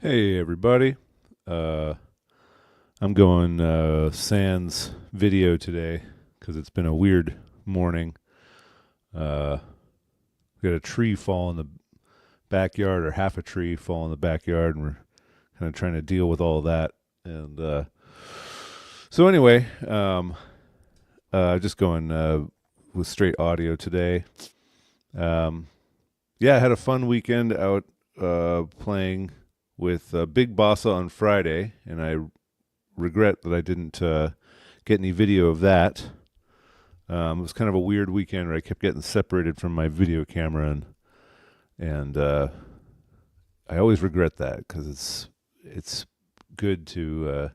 Hey everybody. Uh, I'm going sans video today because it's been a weird morning. Uh, we got a tree fall in the backyard, or half a tree fall in the backyard, and we're kind of trying to deal with all of that. And so anyway, just going with straight audio today. Um, yeah, I had a fun weekend out playing with Big Bossa on Friday, and I regret that I didn't get any video of that. It was kind of a weird weekend where I kept getting separated from my video camera, and I always regret that because it's good to.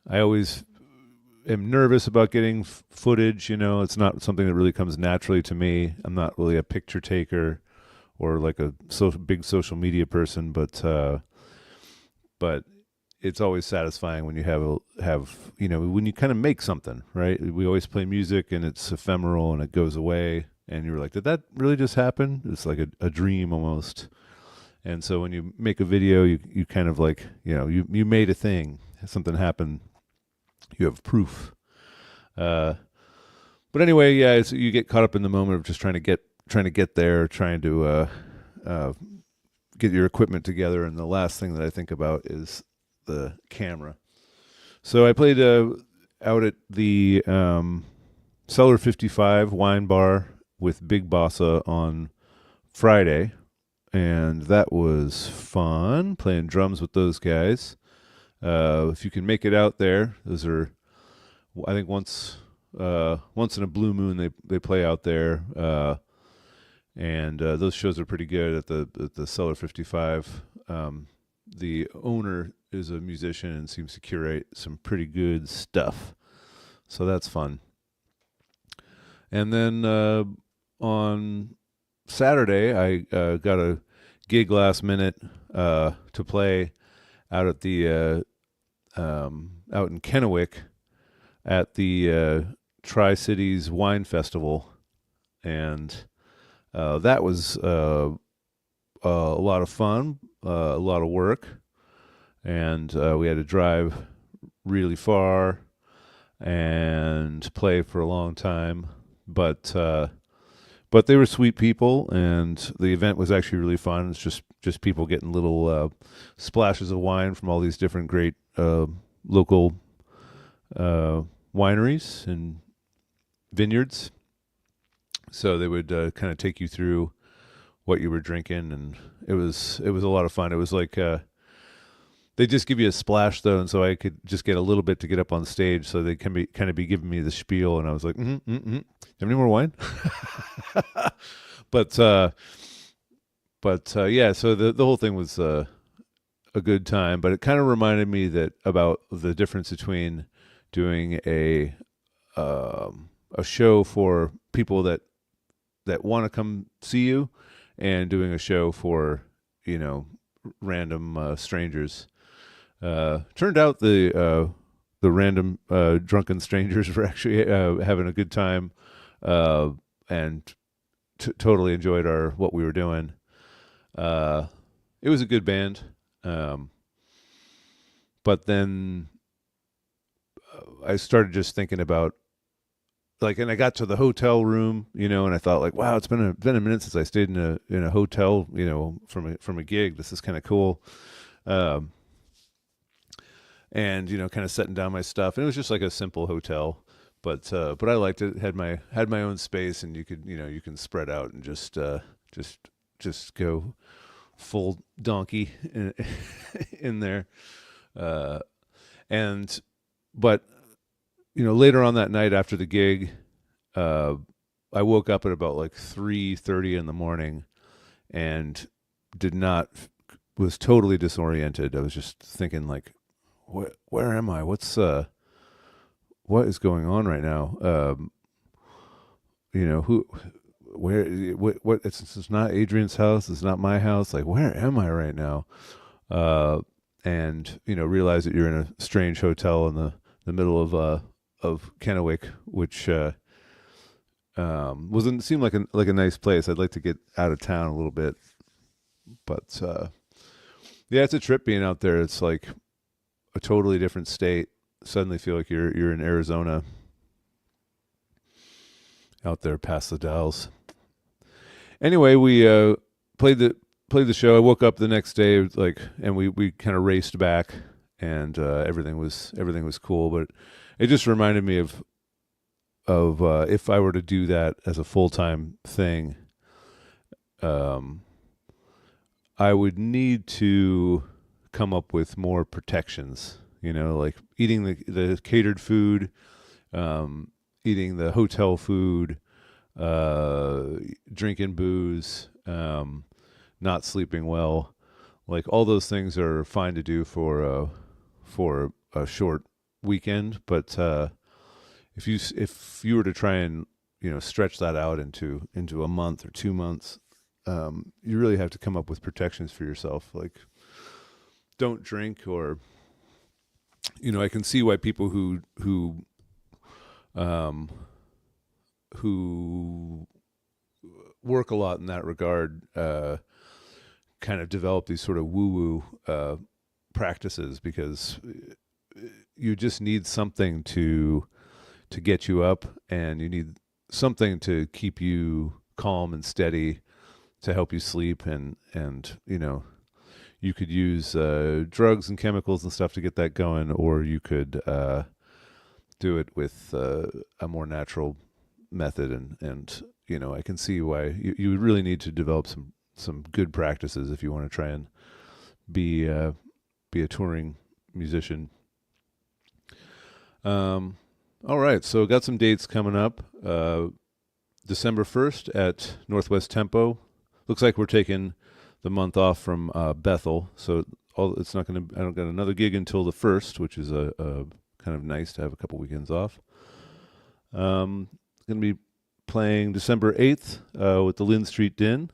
I always am nervous about getting footage. You know, it's not something that really comes naturally to me. I'm not really a picture taker or like a big social media person, but it's always satisfying when you have when you kind of make something, right? We always play music and it's ephemeral and it goes away, and you're like, did that really just happen? It's like a dream almost. And so when you make a video, you kind of like, you made a thing, something happened, you have proof. uh but anyway, yeah, you get caught up in the moment of just trying to get there, trying to uh get your equipment together, and the last thing that I think about is the camera. So I played out at the Cellar 55 wine bar with Big Bossa on Friday, and that was fun playing drums with those guys. If you can make it out there, those are, I think, once in a blue moon they play out there. And those shows are pretty good at the Cellar 55. The owner is a musician and seems to curate some pretty good stuff, so that's fun. And then on Saturday, I got a gig last minute to play out at the out in Kennewick at the Tri Cities Wine Festival, and that was a lot of fun, a lot of work, and we had to drive really far and play for a long time. But they were sweet people, and the event was actually really fun. It's just people getting little splashes of wine from all these different great local wineries and vineyards. So they would kind of take you through what you were drinking, and it was a lot of fun. It was like they just give you a splash though, and so I could just get a little bit to get up on stage. So they can be kind of be giving me the spiel, and I was like, Have any more wine? but uh, but yeah, so the whole thing was a good time, but it kind of reminded me that about the difference between doing a show for people that want to come see you, and doing a show for random strangers. Turned out the random drunken strangers were actually having a good time, and totally enjoyed our what we were doing. It was a good band, but then I started just thinking about, like, and I got to the hotel room, and I thought, like, wow, it's been a minute since I stayed in a hotel, from a gig. This is kind of cool. Um, and kind of setting down my stuff, and it was just like a simple hotel, but I liked it. Had my own space, and you can spread out and just just go full donkey in there. uh and but later on that night after the gig, uh I woke up at about like 3:30 in the morning, and did not was totally disoriented. I was just thinking, like, where am I? What is going on right now? Who, where, what? It's not Adrian's house. It's not my house. Like, where am I right now? And realize that you're in a strange hotel in the middle of Kennewick, which wasn't seemed like a nice place. I'd like to get out of town a little bit, but Yeah, it's a trip being out there. It's like a totally different state. Suddenly feel like you're in Arizona out there past the Dalles. Anyway, we played the played the show. I woke up the next day like, and we kind of raced back, and everything was cool. But it just reminded me of if I were to do that as a full time thing, um, I would need to come up with more protections. You know, like eating the catered food, eating the hotel food, uh, drinking booze, not sleeping well. Like all those things are fine to do for a short weekend, but if you were to try and stretch that out into a month or 2 months, you really have to come up with protections for yourself. Like don't drink, or I can see why people um, who work a lot in that regard kind of develop these sort of woo woo practices, because you just need something to get you up, and you need something to keep you calm and steady to help you sleep, and you could use drugs and chemicals and stuff to get that going, or you could do it with a more natural method, and I can see why you would really need to develop some good practices if you want to try and be be a touring musician. All right, so got some dates coming up. December 1st at Northwest Tempo. Looks like we're taking the month off from Bethel, so it's not going to. I don't got another gig until the 1st, which is a kind of nice to have a couple weekends off. Going to be playing December 8th with the Lynn Street Din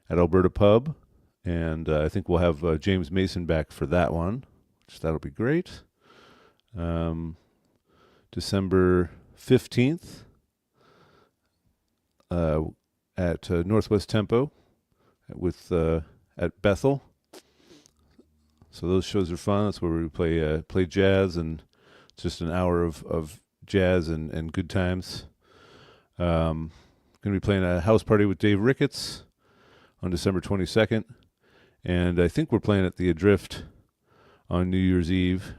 at Alberta Pub, and I think we'll have James Mason back for that one, which that'll be great. December 15th at Northwest Tempo with at Bethel. So those shows are fun. That's where we play jazz, and it's just an hour of jazz and good times. Going to be playing a house party with Dave Ricketts on December 22nd, and I think we're playing at the Adrift on New Year's Eve.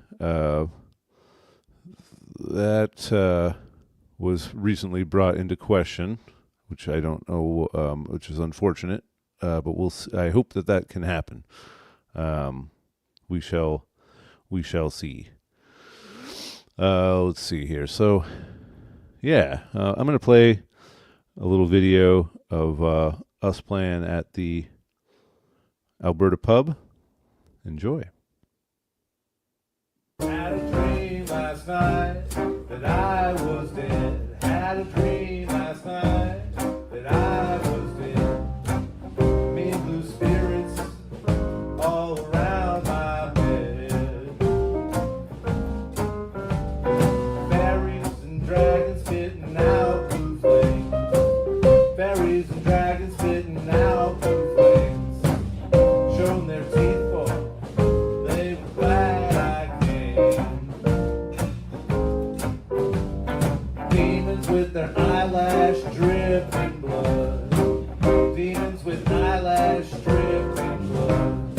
That was recently brought into question, which I don't know, which is unfortunate. But I hope that can happen. We shall see. Let's see here. So, yeah, I'm going to play a little video of us playing at the Alberta Pub. Enjoy. Had a dream last night that I was dead. Had a dream last night that I was dead. Me and blue spirits all around my bed. Fairies and dragons spitting out blue flames. Fairies and dragons spitting out blue flames. Showing their teeth for they were glad I came. Demons with their eyelash dripping blood. Demons with eyelash dripping blood.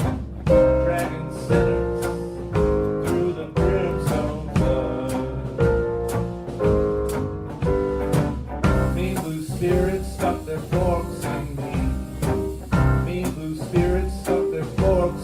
Dragging sinners through the brimstone flood. Mean blue spirits stuck their forks in me. Mean blue spirits stuck their forks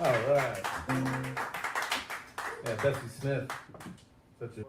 All right. Yeah, Bessie Smith. Such a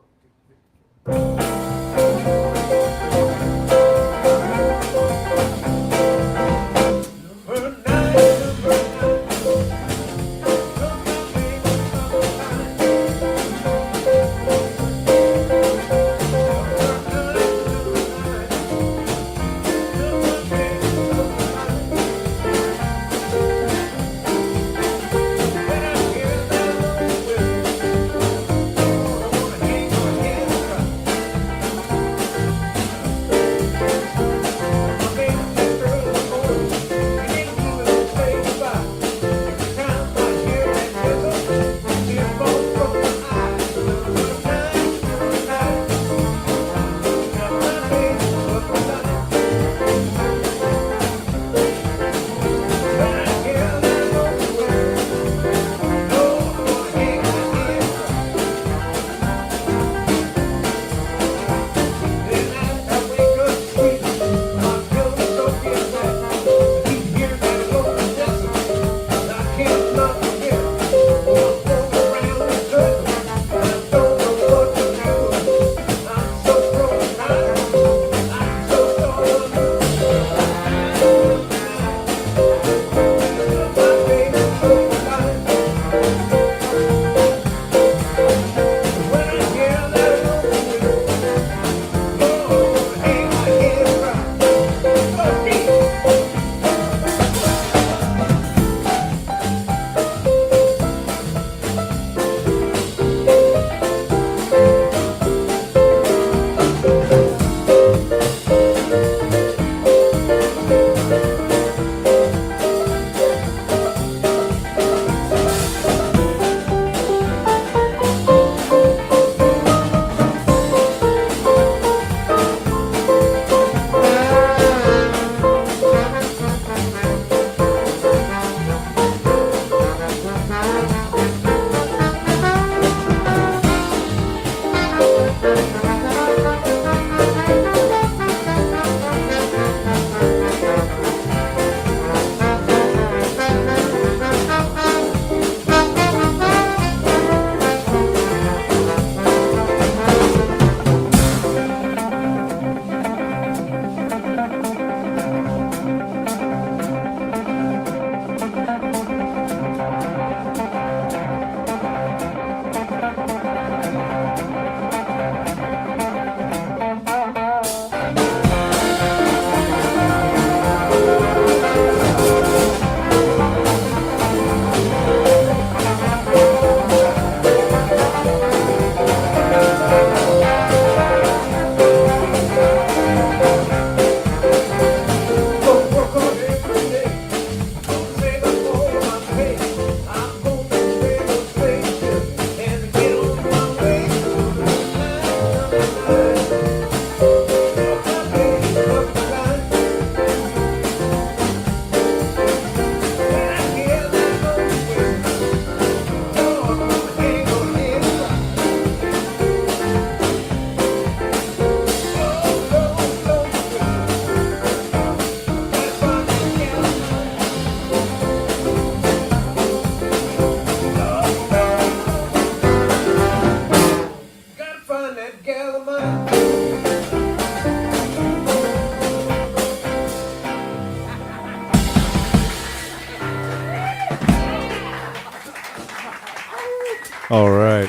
all right.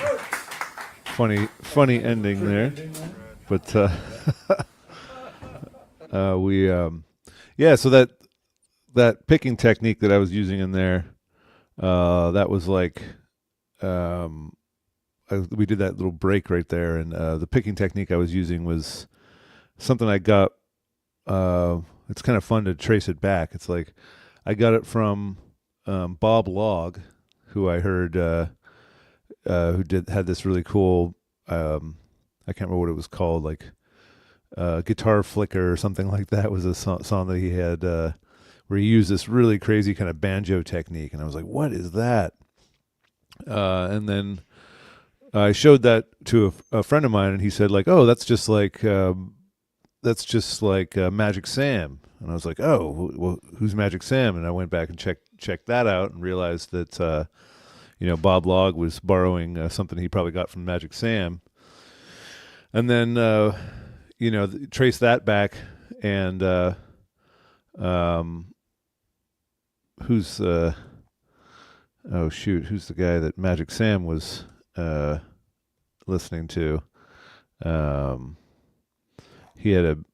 Funny ending there. But we yeah, so that picking technique that I was using in there, that was like um, we did that little break right there, and the picking technique I was using was something I got. It's kind of fun to trace it back. It's like I got it from Bob Log, who I heard who had this really cool. I can't remember what it was called, like Guitar Flicker or something like that. Was a song that he had where he used this really crazy kind of banjo technique, and I was like, "What is that?" And then I showed that to a friend of mine, and he said, "Like, oh, that's just like Magic Sam." And I was like, "Oh, well, who's Magic Sam?" And I went back and checked that out and realized that Bob Log was borrowing something he probably got from Magic Sam, and then trace that back and um, who's who's the guy that Magic Sam was listening to? Um, he had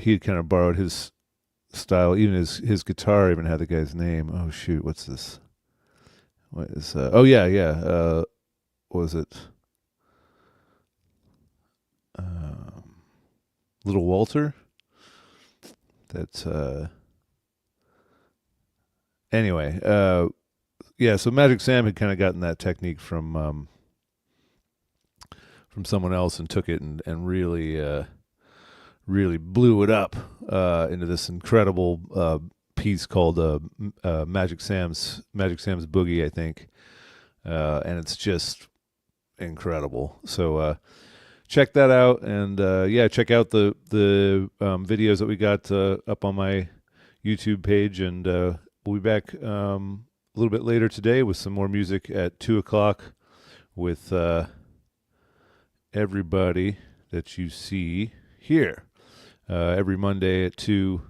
kind of borrowed his style. Even his guitar even had the guy's name. Oh shoot, what's this? What is? Oh yeah. What was it? Um, Little Walter. That's anyway. Yeah. So Magic Sam had kind of gotten that technique from someone else and took it and really blew it up into this incredible piece called Magic Sam's Boogie, I think, and it's just incredible. So check that out, and check out the videos that we got up on my YouTube page, and we'll be back a little bit later today with some more music at 2 o'clock with everybody that you see here. Every Monday at 2,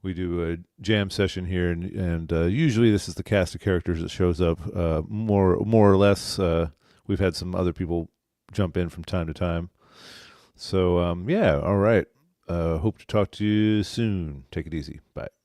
we do a jam session here, and usually this is the cast of characters that shows up. More or less, we've had some other people jump in from time to time. So, all right. Hope to talk to you soon. Take it easy. Bye.